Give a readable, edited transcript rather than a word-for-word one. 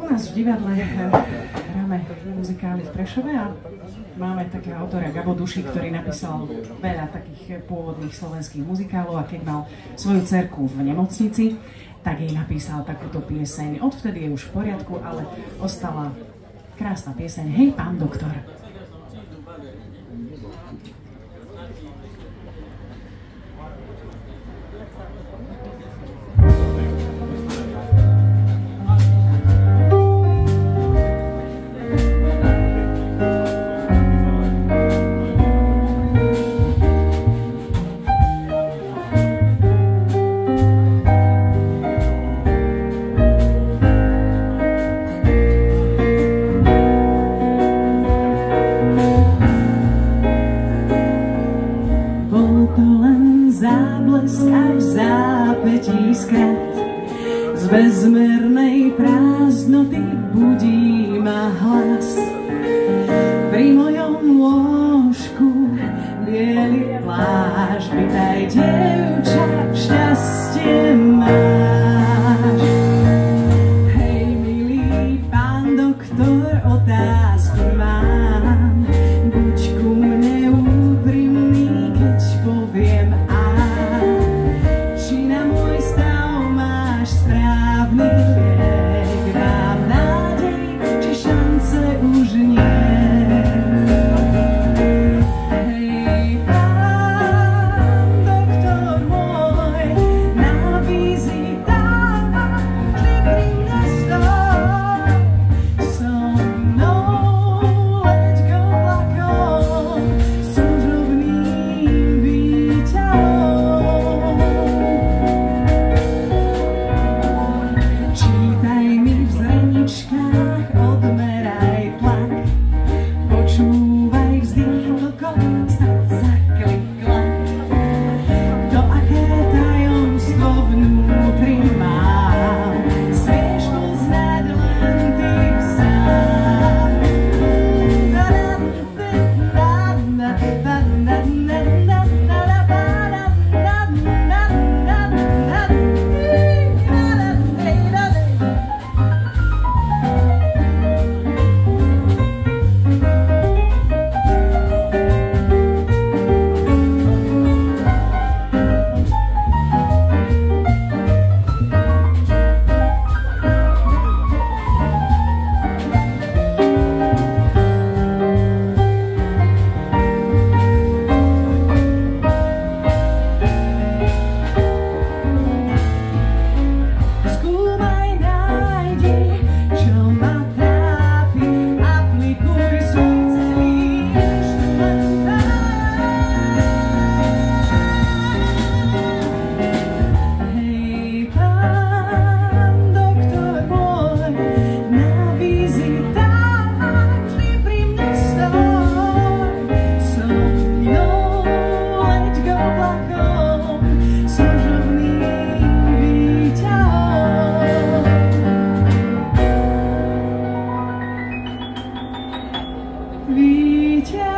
nás v divadle hráme muzikály v Prešove a máme takého autora Gabo Duši, ktorý napísal veľa takých pôvodných slovenských muzikálov a keď mal svoju dcerku v nemocnici, tak jej napísal takúto pieseň. Odvtedy je už v poriadku, ale ostala krásna pieseň Hej, pán doktor. Záblesk a v zápätí skrat z bezmernej prázdnoty budí ma hlas. Pri mojom lôžku biely plášť, vitaj dievča, šťastie máš. Hej, milý pán doktor, otázku mám, buď ku mne úprimný, keď poviem liek, mám nádej, či šance už nie. Hej, pán doktor môj, na vizitách vždy pri mne stoj. So mnou leď go vlakom, služobným výťahom. Odmeraj tlak, počúvaj vzdych vlkov, srdca klik-klak. To, aké tajomstvo vnútri mám, smieš poznať len ty sám. Víťaz.